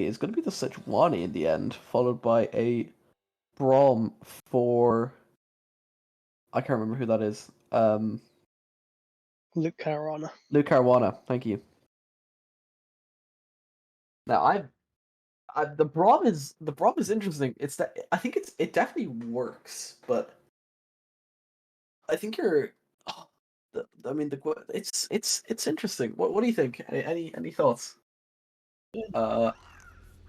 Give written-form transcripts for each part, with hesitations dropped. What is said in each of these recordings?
is going to be the Sejuani in the end, followed by a Braum for... I can't remember who that is. Luke Caruana. Luke Caruana, thank you. Now, the Braum is interesting. It's that I think it definitely works, but I think you're... it's interesting. What do you think? Any thoughts?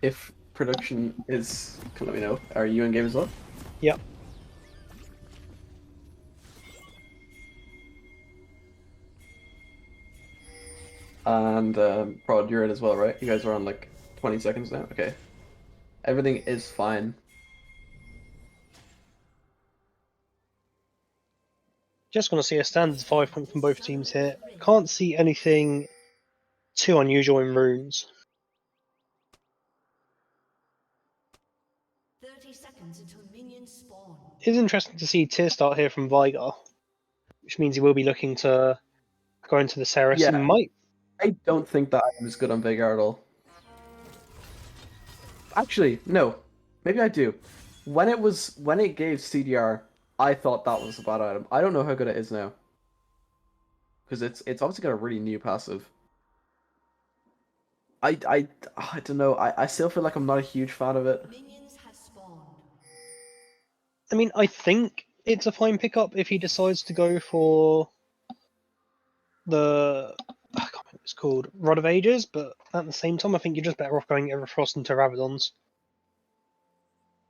If production is, let me know. Are you in game as well? Yep. And Prod, you're in as well, right? You guys are on like 20 seconds now. Okay. Everything is fine. Just want to see a standard 5 point from both teams here. Can't see anything too unusual in runes. 30 seconds until minions spawn. It's interesting to see tier start here from Vigar, which means he will be looking to go into the Ceres. Yeah. He might. I don't think that item is good on Veigar at all. Actually, no. Maybe I do. When it gave CDR, I thought that was a bad item. I don't know how good it is now. Because it's obviously got a really new passive. I don't know. I still feel like I'm not a huge fan of it. Minions have spawned. I mean, I think it's a fine pickup if he decides to go for the... I can't remember what it's called. Rod of Ages, but at the same time, I think you're just better off going Everfrost into Rabadons.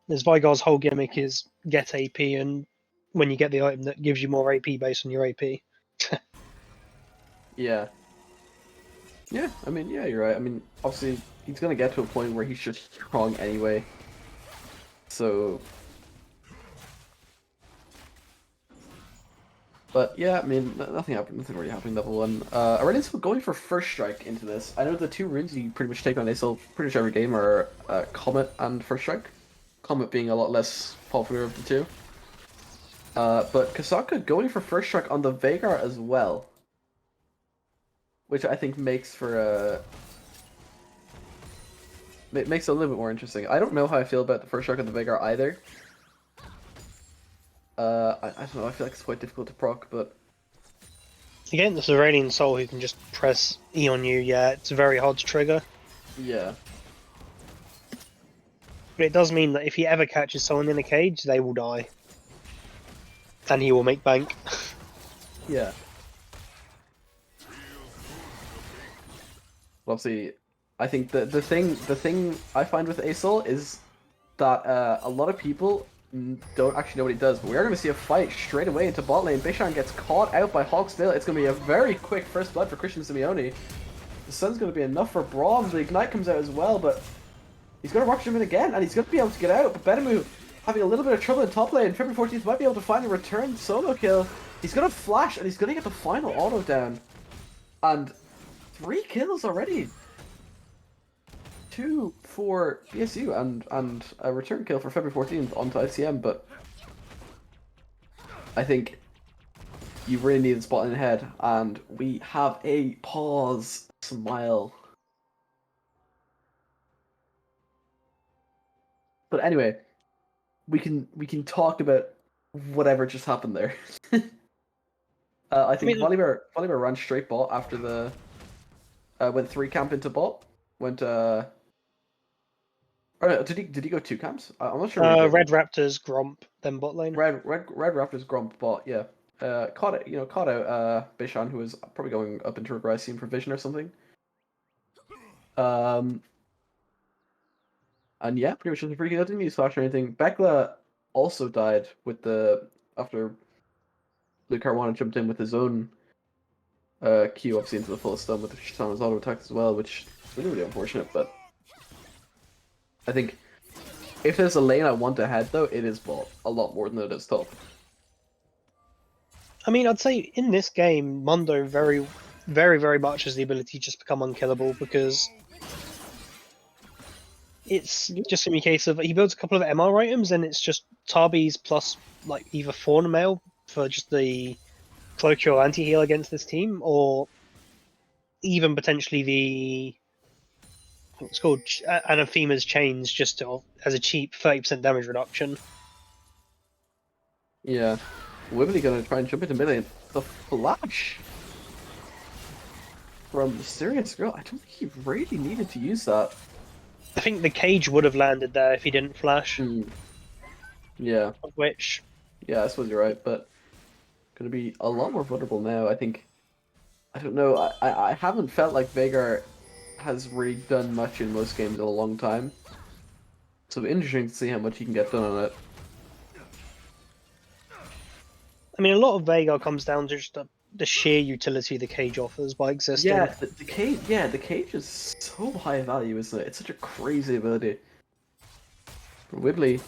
As Vigar's whole gimmick is get AP, and when you get the item that gives you more AP based on your AP. Yeah. Yeah, I mean, yeah, you're right. I mean, obviously, he's gonna get to a point where he's just strong anyway. So... But yeah, I mean, nothing happened. Nothing really happened. Level 1. Aurelian's going for first strike into this. I know the two runes you pretty much take on Aesol pretty much every game are Comet and first strike. Comet being a lot less popular of the two. But Kasaka going for first strike on the Veigar as well, which I think makes for it makes it a little bit more interesting. I don't know how I feel about the first strike on the Veigar either. I don't know. I feel like it's quite difficult to proc, but Again, this Iranian Soul who can just press E on you, yeah, it's very hard to trigger. yeah, But it does mean that if he ever catches someone in a cage, they will die. And he will make bank. yeah. Obviously, I think the thing I find with Aesol is that a lot of people don't actually know what he does, but we are going to see a fight straight away into bot lane. Bishan gets caught out by Hawksdale. It's going to be a very quick first blood for Christian Simeone. The sun's going to be enough for Braum. The Ignite comes out as well, but he's going to rock him in again, and he's going to be able to get out. But Benemu having a little bit of trouble in top lane. February 14th might be able to finally return solo kill. He's going to flash, and he's going to get the final auto down. And 3 kills already. 2 for BSU and a return kill for February 14th onto ICM, but I think you really need a spot in ahead, and we have a pause smile. But anyway, we can talk about whatever just happened there. I think Volibear ran straight bot after the went 3 camp into bot. Went Or did he go 2 camps? I'm not sure. Red Raptors, Gromp, then bot lane. Red Raptors, Gromp, bot, yeah. Caught out Bishan, who was probably going up into Regressium Provision or something. And yeah, pretty much just a pretty good. Didn't use flash or anything. Bekla also died with after Luke Caruana jumped in with his own Q obviously into the full stun with the Shatana's auto attacks as well, which is really, really unfortunate, but I think if there's a lane I want ahead, though, it is bot a lot more than it is top. I mean, I'd say in this game, Mundo very, very, very much has the ability to just become unkillable because it's just in the case of he builds a couple of MR items and it's just Tarbies plus like either Fauna Mail for just the colloquial anti-heal against this team, or even potentially the It's called Anathema's Chains, as a cheap 30% damage reduction. Yeah. Wibbly gonna try and jump into mid lane. The flash from Mysterious Girl. I don't think he really needed to use that. I think the cage would have landed there if he didn't flash. Yeah. Which, Yeah, I suppose you're right, but gonna be a lot more vulnerable now. I think. I don't know. I haven't felt like Veigar has really done much in most games in a long time. So it'll be interesting to see how much he can get done on it. I mean, a lot of Veigar comes down to just the sheer utility the cage offers by existing. Yeah, the cage. Yeah, the cage is so high value, isn't it? It's such a crazy ability. Wibbly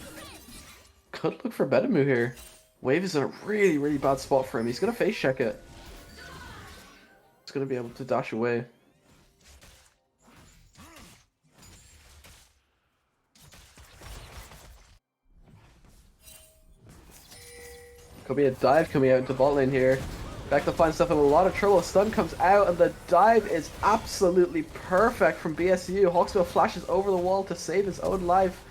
could look for Bedamu here. Wave is in a really, really bad spot for him. He's gonna face check it. He's gonna be able to dash away. Could be a dive coming out into bot lane here. Back to find stuff in a lot of trouble. Stun comes out and the dive is absolutely perfect from BSU. Hawksbill flashes over the wall to save his own life.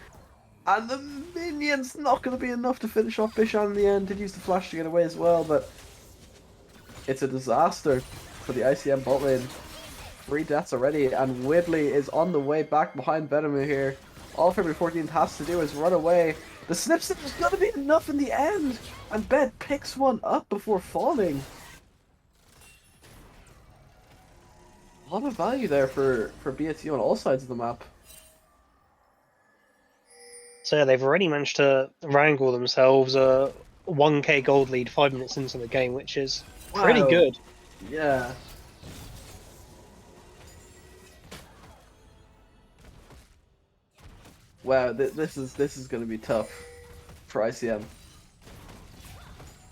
And the minion's not going to be enough to finish off Bishan in the end. Did use the flash to get away as well, but it's a disaster for the ICM bot lane. 3 deaths already, and Wibbly is on the way back behind Bedamu here. All February 14th has to do is run away. The snip snip is going to be enough in the end, and Bed picks one up before falling. A lot of value there for BSU on all sides of the map. So yeah, they've already managed to wrangle themselves a 1k gold lead 5 minutes into the game, which is pretty Wow. good. Yeah. Wow, this is going to be tough for ICM.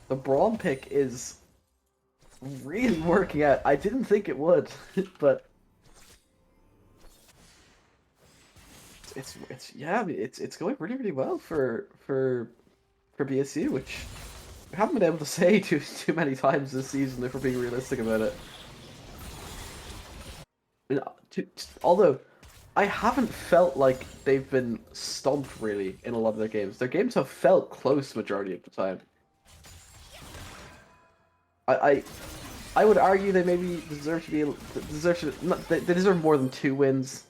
The Braum pick is really working out. I didn't think it would, but it's going really, really well for BSU, which we haven't been able to say too many times this season if we're being realistic about it. Although I haven't felt like they've been stomped really in a lot of their games. Their games have felt close majority of the time. I would argue they maybe deserve to be they deserve more than 2 wins.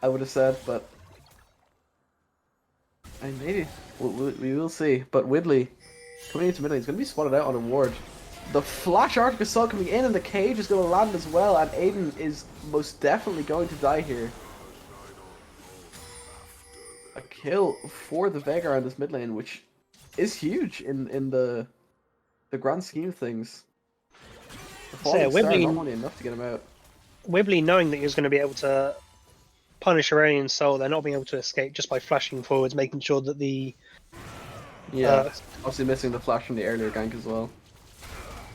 I would have said, but I mean, maybe we will see. But Widley coming into mid lane is going to be spotted out on a ward. The flash Arctic Assault coming in, and the cage is going to land as well. And Aiden is most definitely going to die here. A kill for the Veigar in this mid lane, which is huge in the grand scheme of things. The falling star not only enough to get him out. Wibbly knowing that he was going to be able to punish Aurelian's Soul, they're not being able to escape just by flashing forwards, making sure that the... Yeah, obviously missing the flash from the earlier gank as well.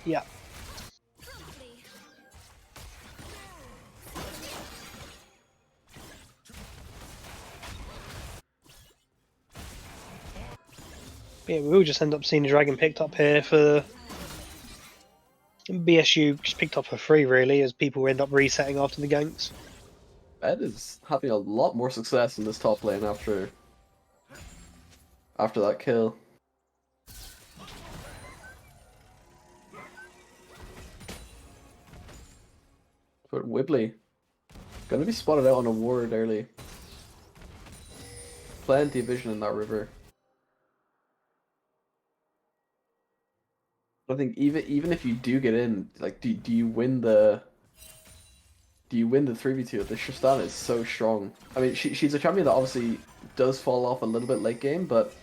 Yeah. Yeah, we will just end up seeing the dragon picked up here for BSU, just picked up for free really, as people end up resetting after the ganks. Ed is having a lot more success in this top lane after that kill. But Wibbly gonna be spotted out on a ward early. Plenty of vision in that river. I think even if you do get in, like, do you win the 3v2? The Tristan is so strong. I mean, she's a champion that obviously does fall off a little bit late game, but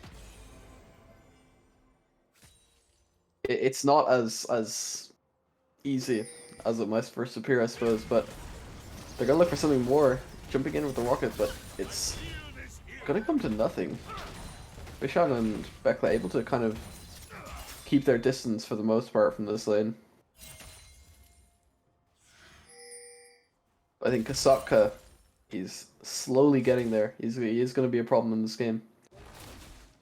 it's not as easy as it might first appear, I suppose. But they're gonna look for something more, jumping in with the rocket, but it's gonna come to nothing. Bishan and Bekla able to kind of keep their distance for the most part from this lane. I think Kasaka, he's slowly getting there. He is going to be a problem in this game.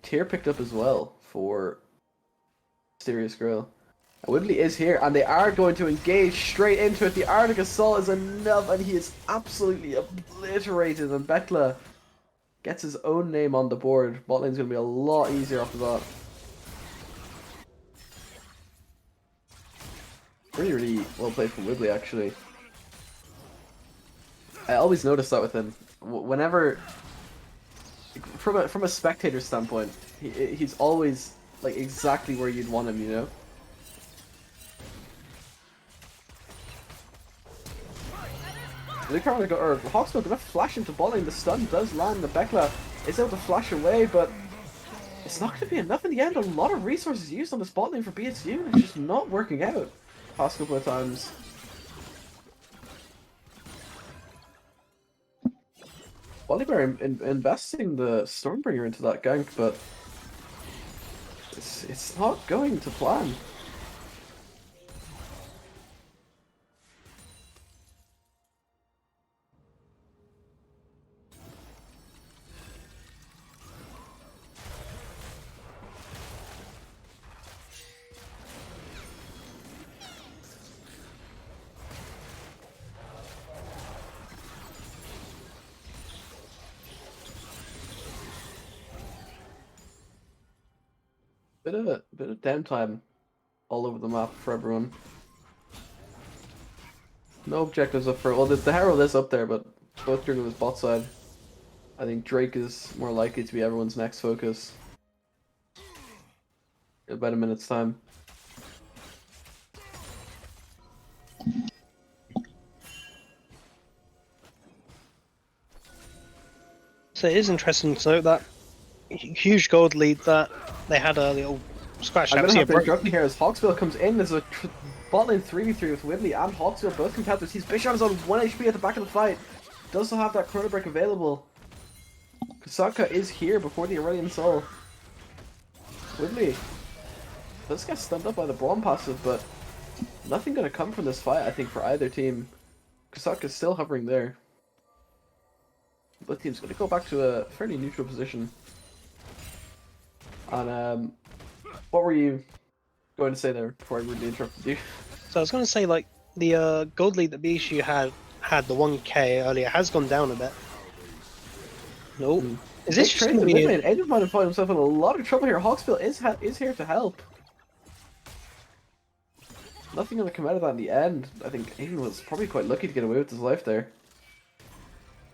Tier picked up as well for Mysterious Girl. Wibbly is here, and they are going to engage straight into it. The Arctic Assault is enough, and he is absolutely obliterated. And Bekla gets his own name on the board. Bot lane's going to be a lot easier after that. Really, really well played from Wibbly, actually. I always notice that with him. Whenever, from a spectator standpoint, he's always like exactly where you'd want him, you know. Hawksbill gonna flash into bot lane. The stun does land. The Bekla is able to flash away, but it's not gonna be enough in the end. A lot of resources used on this bot lane for BSU, and it's just not working out past couple of times. Oliver investing the Stormbringer into that gank, but it's not going to plan. Bit of downtime all over the map for everyone. No objectives up for, well, the Herald is up there, but both jungle is bot side. I think Drake is more likely to be everyone's next focus. In about a minute's time. So it is interesting to note that huge gold lead that they had a little scratch. I'm gonna have to interrupt you here as Hawksbill comes in. There's a bot lane 3v3 with Wibbly and Hawksbill both contenders. He's Bishan is on 1 HP at the back of the fight. Does still have that Chrono Break available. Kasaka is here before the Aurelian Soul. Wibbly does get stunned up by the Braum passive, but nothing gonna come from this fight, I think, for either team. Kasaka's still hovering there. Both teams gonna go back to a fairly neutral position. And what were you going to say there before I rudely interrupted you? So I was going to say, like, the gold lead that BSU had the 1k earlier has gone down a bit. Nope. Is this just going to be... Aiden might have found himself in a lot of trouble here. Hawksbill is here to help. Nothing going to come out of that in the end. I think Aiden was probably quite lucky to get away with his life there.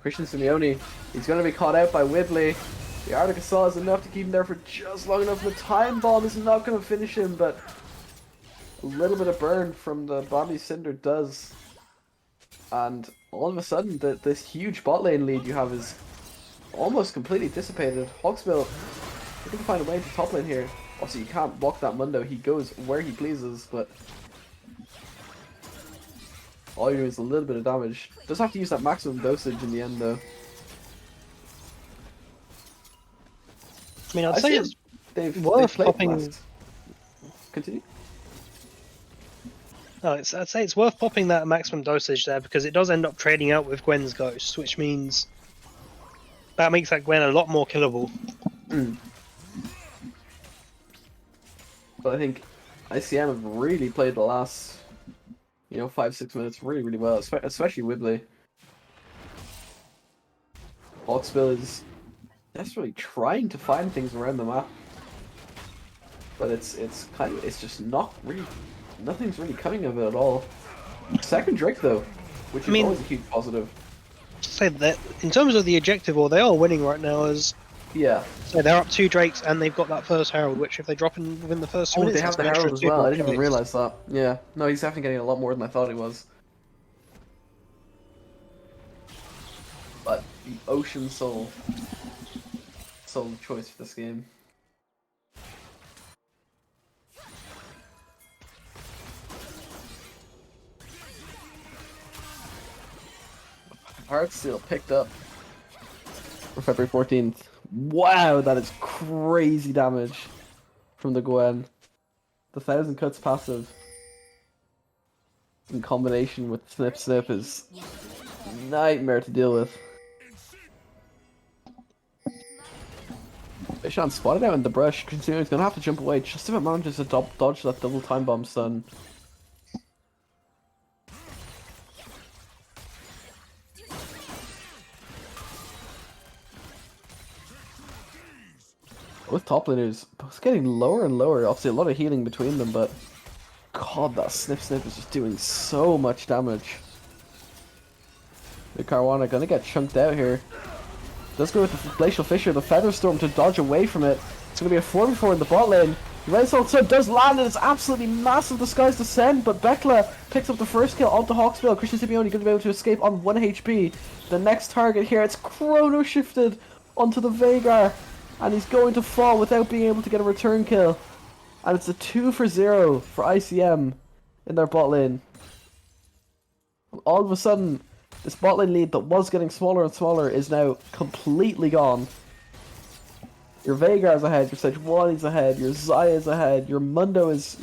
Christian Simeone, he's going to be caught out by Wibbly. The Arctic Assault is enough to keep him there for just long enough. The Time Bomb is not going to finish him, but a little bit of burn from the Bomby Cinder does. And all of a sudden, this huge bot lane lead you have is almost completely dissipated. Hawksbill, you're going to find a way into top lane here. Also, you can't block that Mundo. He goes where he pleases, but all you're doing is a little bit of damage. Does have to use that maximum dosage in the end, though. I mean, I'd say it's worth popping. Continue. No, I'd say it's worth popping that maximum dosage there because it does end up trading out with Gwen's Ghost, which means that makes that Gwen a lot more killable. But I think ICM have really played the last, 5-6 minutes really, really well, especially Wibbly. Hawksbill is desperately trying to find things around the map, but it's just not really, nothing's really coming of it at all. Second Drake though, which is always a huge positive. Say that in terms of the objective, or they are winning right now. As so they're up 2 Drakes and they've got that first Herald, which if they drop in within the first 2 minutes, they have the Herald as well. I didn't even realize that. Yeah, no, he's definitely getting a lot more than I thought he was. But the Ocean Soul choice for this game. Heartsteel picked up for February 14th. Wow, that is crazy damage from the Gwen. The 1000 cuts passive in combination with Snip Snip is nightmare to deal with. Bishan spotted out in the brush. Considering he's gonna have to jump away just if it manages to dodge that double time bomb stun. With top laners, it's getting lower and lower. Obviously, a lot of healing between them, but God, that snip is just doing so much damage. The Caruana gonna get chunked out here. Does go with the Glacial Fissure, the Feather Storm to dodge away from it. It's gonna be a 4v4 in the bot lane. Red Soul Sub does land, and it's absolutely massive Disguise Descent, but Bekla picks up the first kill onto Hawksbill. Christian Simeone gonna be able to escape on 1 HP. The next target here, it's chrono shifted onto the Veigar, and he's going to fall without being able to get a return kill. And it's a 2-for-0 for ICM in their bot lane. All of a sudden, this bot lane lead that was getting smaller and smaller is now completely gone. Your Veigar is ahead, your Sejuani is ahead, your Xayah is ahead, your Mundo is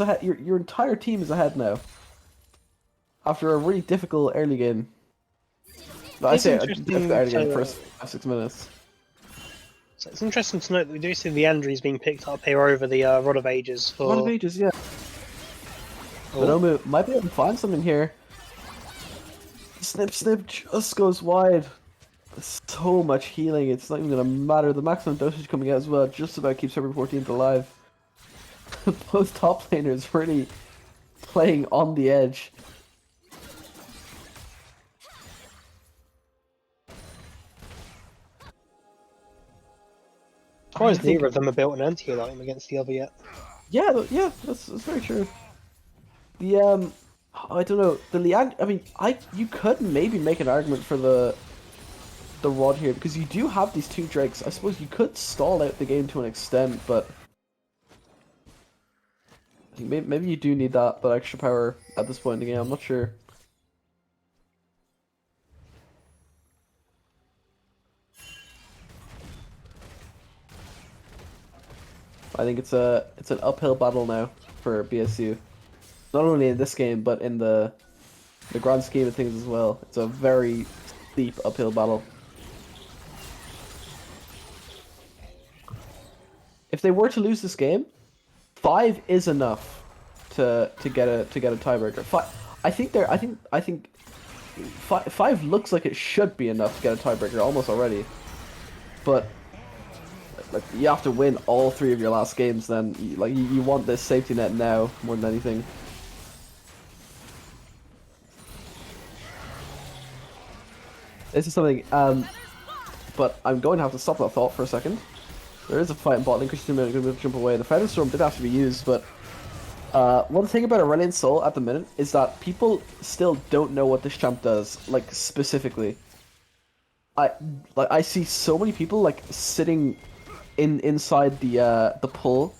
ahead, your entire team is ahead now. After a really difficult early game. No, I say a difficult early game, first 5-6 minutes. So it's interesting to note that we do see the Andrews being picked up here over the Rod of Ages. For... Rod of Ages, yeah. Nomu might be able to find something here. Snip just goes wide. So much healing, it's not even gonna matter. The maximum dosage coming out as well just about keeps every 14th alive. Both top laners really playing on the edge. Surprised neither of them have built an anti-heal item against the other yet. Yeah, that's very true. The I don't know, the Leand. I mean, you could maybe make an argument for the Rod here because you do have these two Drakes. I suppose you could stall out the game to an extent, but I think maybe you do need that extra power at this point in the game. I'm not sure. I think it's an uphill battle now for BSU. Not only in this game, but in the grand scheme of things as well. It's a very steep uphill battle. If they were to lose this game, 5 is enough to get a tiebreaker. I think 5 looks like it should be enough to get a tiebreaker almost already, but like you have to win all 3 of your last games. Then you want this safety net now more than anything. This is something, but I'm going to have to stop that thought for a second. There is a fight in bot lane. Christian is going to jump away. The Feather Storm did have to be used, but one thing about Aurelion Sol at the minute is that people still don't know what this champ does, like specifically. I see so many people like sitting inside the pull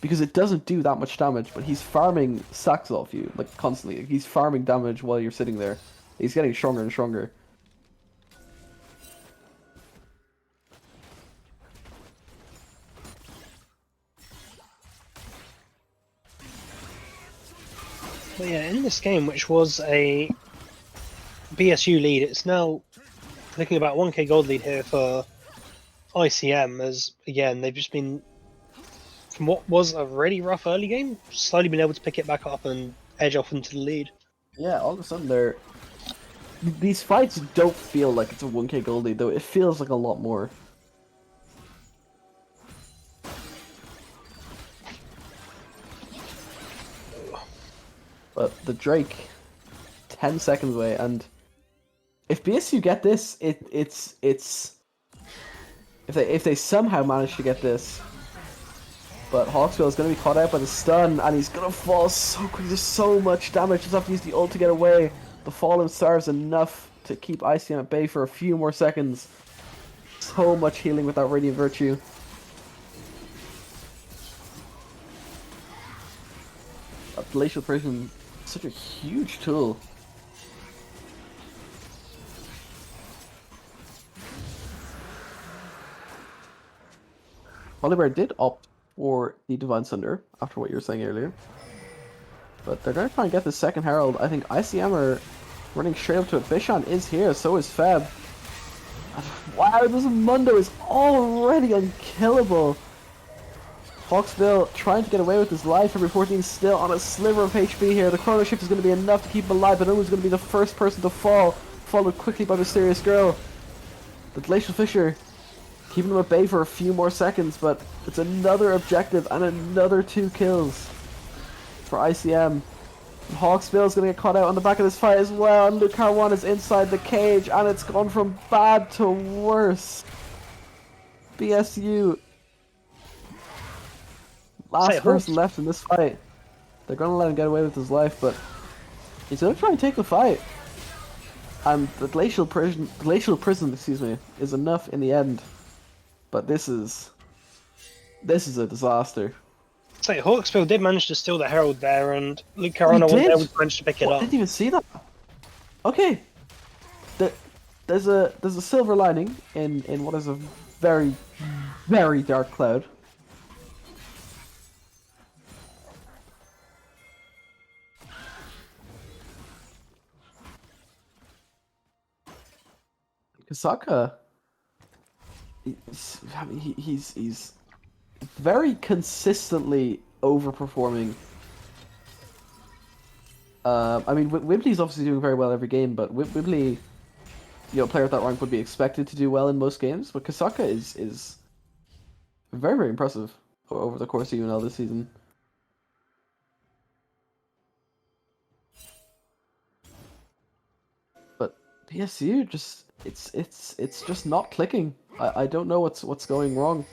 because it doesn't do that much damage, but he's farming sacks off you like constantly. He's farming damage while you're sitting there. He's getting stronger and stronger. But yeah, in this game, which was a BSU lead, it's now looking about 1k gold lead here for ICM, as again, they've just been, from what was a really rough early game, slowly been able to pick it back up and edge off into the lead. Yeah, all of a sudden these fights don't feel like it's a 1k gold lead, though it feels like a lot more. But the Drake, 10 seconds away, and if BSU get this, it's if they somehow manage to get this, but Hawksbill is going to be caught out by the stun, and he's going to fall so quickly. There's so much damage. Just have to use the ult to get away. The Fallen Star is enough to keep ICM at bay for a few more seconds. So much healing with that Radiant Virtue. That Glacial Prism. Such a huge tool. Volibear did opt for the Divine Sunder after what you were saying earlier, but they're going to try and get the second Herald. I think ICM are running straight up to it. Bishan is here, so is Feb. Wow, this Mundo is already unkillable. Hawksbill trying to get away with his life. Every 14 still on a sliver of HP here. The Chrono Shift is going to be enough to keep him alive, but Uma's going to be the first person to fall, followed quickly by Mysterious Girl. The Glacial Fissure keeping him at bay for a few more seconds, but it's another objective and another 2 kills for ICM. And Hawksbill is going to get caught out on the back of this fight as well, and Luke Carwan is inside the cage, and it's gone from bad to worse. BSU. Last person left in this fight. They're going to let him get away with his life, but he's going to try and take the fight. And the glacial prison, excuse me, is enough in the end. But this is a disaster. So Hawksbill did manage to steal the Herald there, and Luke Carano wasn't able to manage to pick it up. I didn't even see that. Okay, there's a silver lining in what is a very, very dark cloud. Kasaka, he's very consistently overperforming. I mean, Wibley's obviously doing very well every game, but Wibley, you know, a player at that rank would be expected to do well in most games. But Kasaka is very, very impressive over the course of UNL this season. But PSU just it's just not clicking. I don't know what's going wrong.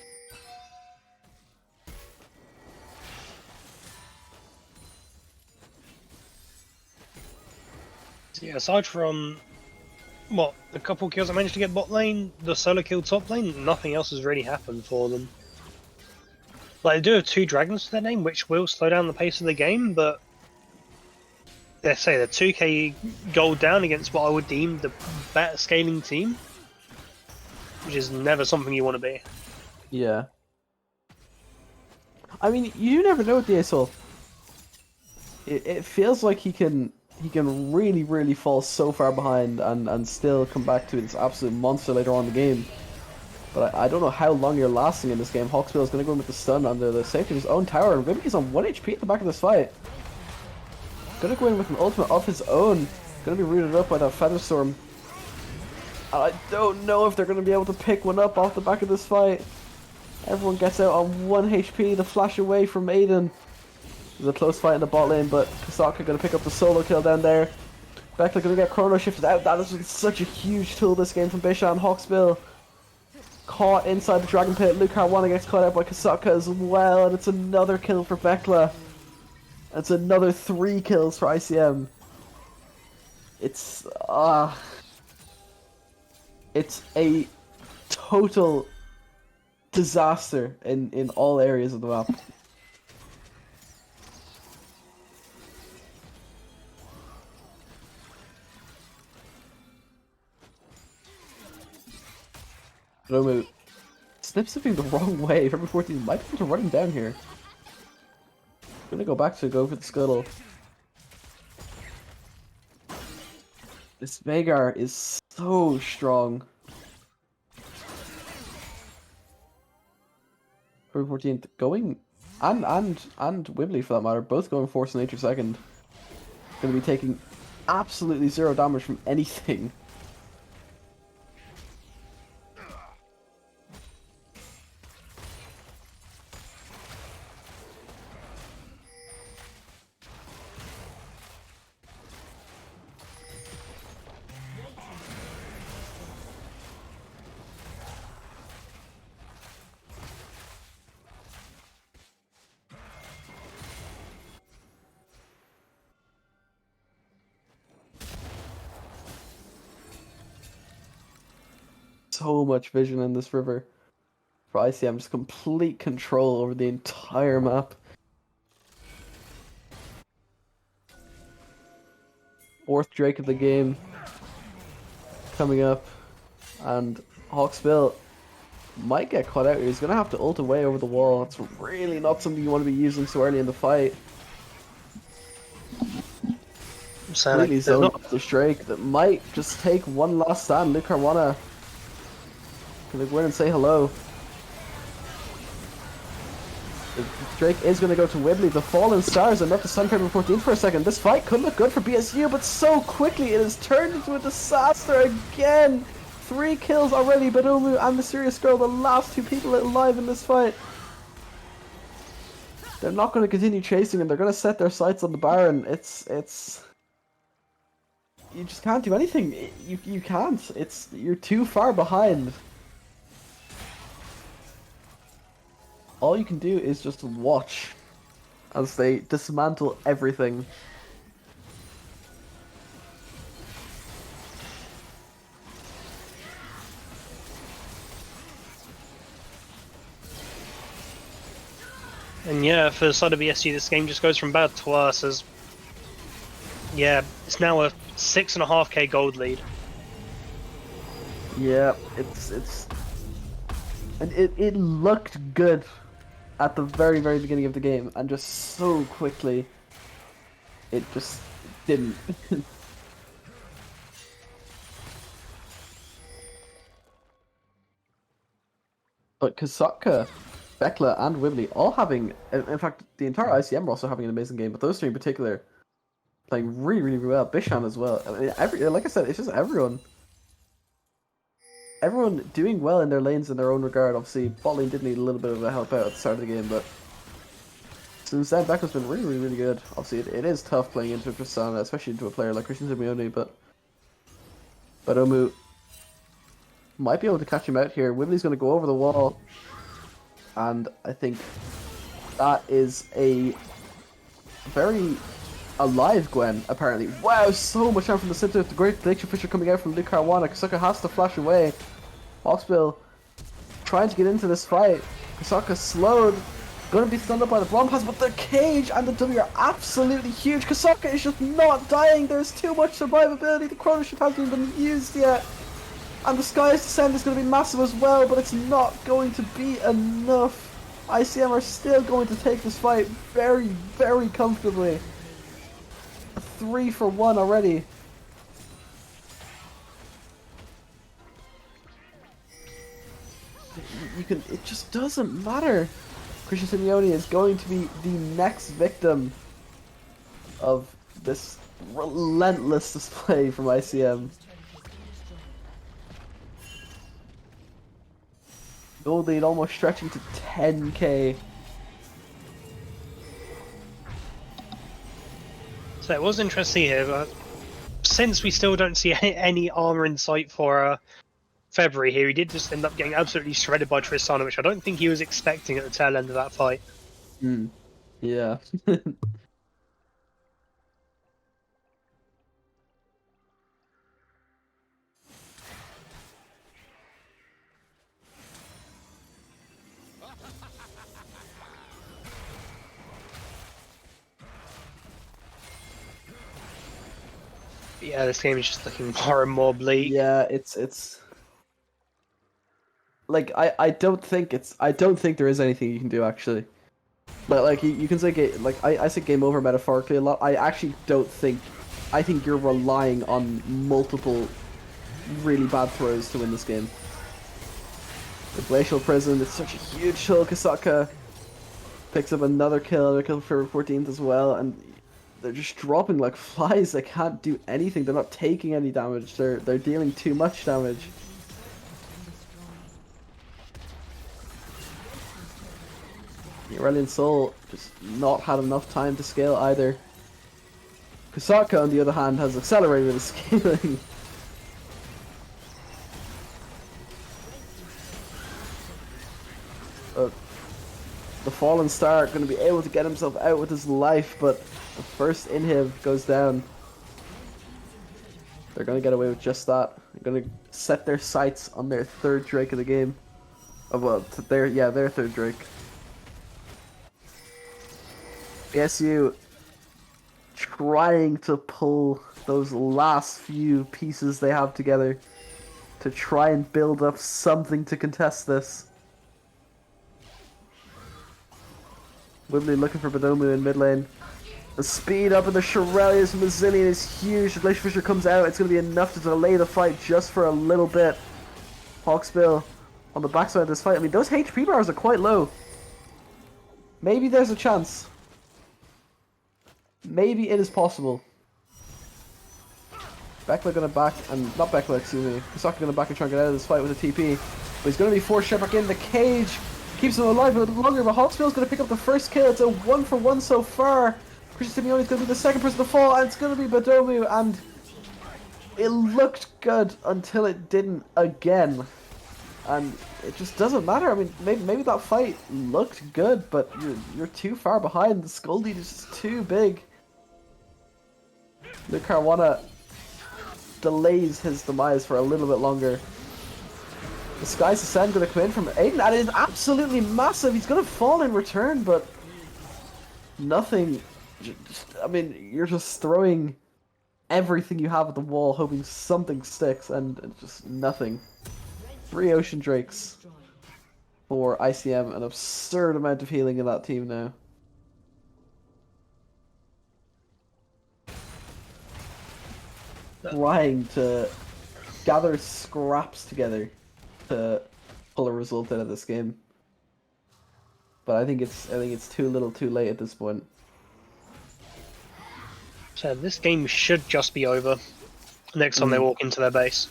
Yeah, aside from what the couple kills I managed to get bot lane, the solo kill top lane, nothing else has really happened for them. Like, they do have 2 dragons to their name, which will slow down the pace of the game, but they say they're 2k gold down against what I would deem the better scaling team, which is never something you want to be. Yeah. I mean, you never know with the Asol. It feels like he can really, really fall so far behind and still come back to this absolute monster later on in the game. But I don't know how long you're lasting in this game. Hawksbill is going to go in with the stun under the safety of his own tower. And Vivic is on 1 HP at the back of this fight. Going to go in with an ultimate of his own. Going to be rooted up by that Featherstorm. And I don't know if they're going to be able to pick one up off the back of this fight. Everyone gets out on 1 HP. The flash away from Aiden. There's a close fight in the bot lane, but Kasaka going to pick up the solo kill down there. Bekla going to get Chrono Shifted out. That is such a huge tool this game from Bishan. Hawksbill caught inside the Dragon Pit. Luke Harwana gets caught out by Kasaka as well, and it's another kill for Bekla. It's another 3 kills for ICM. It's a total disaster in all areas of the map. Romu snip-sipping the wrong way. Number 14 might be able to run him down here. Gonna go back to go for the scuttle. This Veigar is so strong. Number 14 going, and Wibley for that matter, both going Force Nature second. Gonna be taking absolutely 0 damage from anything. So much vision in this river. For ICM, just complete control over the entire map. Fourth Drake of the game coming up, and Hawksbill might get caught out here. He's gonna have to ult away over the wall. It's really not something you want to be using so early in the fight. Completely zoned up this Drake that might just take one last stand. Luke Harwana Gonna go in and say hello. Drake is gonna go to Wibbly. The Fallen Stars and up to Suncard with 14 for a second. This fight could look good for BSU, but so quickly it has turned into a disaster again. 3 kills already, Badomu and Mysterious Girl, the last 2 people alive in this fight. They're not going to continue chasing him. They're going to set their sights on the Baron. It's... You just can't do anything. You can't. You're too far behind. All you can do is just watch as they dismantle everything. And yeah, for the side of BSG, this game just goes from bad to worse as... Yeah, it's now a 6.5k gold lead. Yeah, it's... And it looked good at the very, very beginning of the game, and just so quickly, it just didn't. But Kasaka, Bekla, and Wibbly all having, in fact, the entire ICM were also having an amazing game, but those 3 in particular playing really, really well. Bishan as well. I mean, like I said, it's just everyone doing well in their lanes in their own regard. Obviously, bot lane did need a little bit of a help out at the start of the game, but since then, Bekla's been really, really, really good. Obviously, it is tough playing into Tristana, especially into a player like Christian Simeone, but Omu might be able to catch him out here. Wibbly's going to go over the wall, and I think that is a very alive Gwen, apparently. Wow, so much time from the center. The great prediction Fisher coming out from Luke Caruana. Kasaka has to flash away. Hawksbill trying to get into this fight. Kasaka slowed. Gonna be stunned up by the Braum Pass, but the cage and the W are absolutely huge. Kasaka is just not dying. There's too much survivability. The Chrono Ship hasn't even been used yet. And the Sky's Descent is going to be massive as well, but it's not going to be enough. ICM are still going to take this fight very, very comfortably. 3 for 1 already. It just doesn't matter. Christian Simeone is going to be the next victim of this relentless display from ICM. Gold lead almost stretching to 10k. So it was interesting here, but since we still don't see any armor in sight for February here, he did just end up getting absolutely shredded by Tristana, which I don't think he was expecting at the tail end of that fight. Yeah. Yeah, this game is just looking more and more bleak. Yeah, it's like I don't think there is anything you can do actually. But like you can say I say game over metaphorically a lot. I actually don't think. I think you're relying on multiple really bad throws to win this game. The Glacial Prison, it's such a huge kill. Kasaka picks up another kill for 14th as well, and they're just dropping like flies. They can't do anything. They're not taking any damage. They're dealing too much damage. The Aurelian Soul just not had enough time to scale either. Kasaka, on the other hand, has accelerated his scaling. The Fallen Star going to be able to get himself out with his life, but the first inhib goes down. They're going to get away with just that. They're going to set their sights on their 3rd Drake of the game. Oh, well, their 3rd Drake. BSU trying to pull those last few pieces they have together to try and build up something to contest this. Wibbly looking for Badomu in mid lane. The speed up in the Shurelius from the Zillion is huge. The Glacier Fisher comes out. It's going to be enough to delay the fight just for a little bit. Hawksbill on the backside of this fight. I mean, those HP bars are quite low. Maybe there's a chance. Maybe it is possible. Bekla gonna back, and not Bekla, excuse me. Kisaka gonna back and try and get out of this fight with a TP. But he's gonna be forced to back in the cage. Keeps him alive a little longer, but Hawksbill's gonna pick up the first kill. It's a 1-for-1 so far. Christian Simeone's gonna be the second person to fall, and it's gonna be Badomu, and it looked good until it didn't again. And it just doesn't matter. I mean, maybe that fight looked good, but you're too far behind. The skull deed is just too big. Luke Caruana delays his demise for a little bit longer. The Sky's Ascend gonna come in from Aiden, and it is absolutely massive. He's gonna fall in return, but nothing. I mean, you're just throwing everything you have at the wall, hoping something sticks, and it's just nothing. 3 Ocean Drakes for ICM, an absurd amount of healing in that team now. Trying to gather scraps together to pull a result out of this game, but I think it's too little, too late at this point. So this game should just be over next time they walk into their base.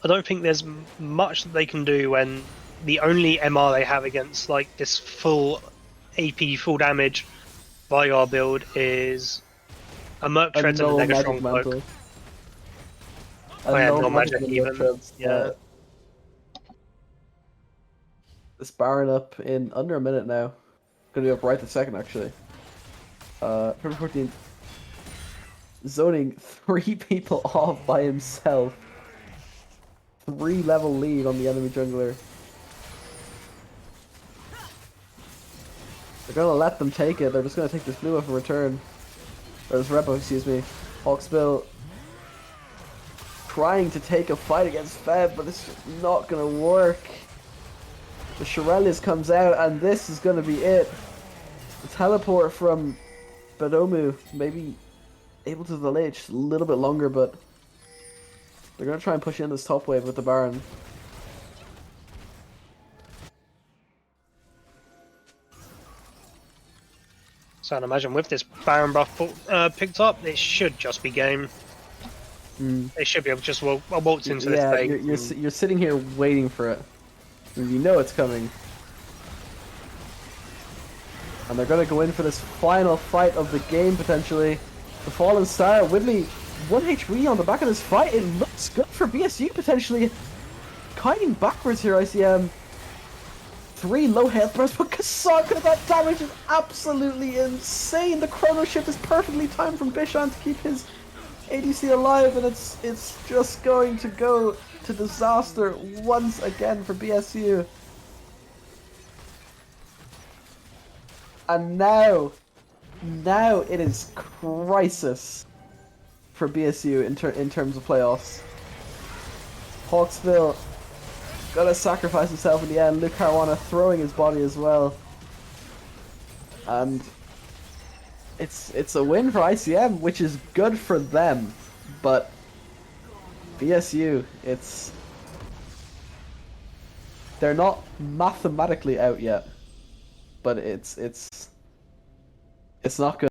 I don't think there's much that they can do when the only MR they have against like this full AP, full damage Vygar build is a Merc Treads and a Mega Strong Cloak. Oh yeah, no magic even. Yeah. This Baron up in under a minute now. Gonna be up right this second, actually. February 14th. Zoning 3 people off by himself. 3-level lead on the enemy jungler. They're gonna let them take it. They're just gonna take this blue buff in return. Or this red buff, excuse me. Hawksbill trying to take a fight against Feb, but it's just not gonna work. The Shirelius comes out, and this is gonna be it. The teleport from Badomu, maybe able to delay it just a little bit longer, but they're gonna try and push in this top wave with the Baron. So I'd imagine with this Baron buff picked up, it should just be game. They should be able to just waltz into this thing. You're sitting here waiting for it. And you know it's coming. And they're gonna go in for this final fight of the game, potentially. The Fallen Star, Whitley, 1 HP on the back of this fight. It looks good for BSU, potentially. Kiting backwards here, ICM. 3 low health bursts, but Kasaka, that damage is absolutely insane. The chrono shift is perfectly timed from Bishan to keep his ADC alive, and it's just going to go to disaster once again for BSU. And now it is crisis for BSU in terms of playoffs. Hawksville gonna sacrifice himself in the end. Luke Caruana throwing his body as well, and it's a win for ICM, which is good for them, but BSU, they're not mathematically out yet, but it's not good.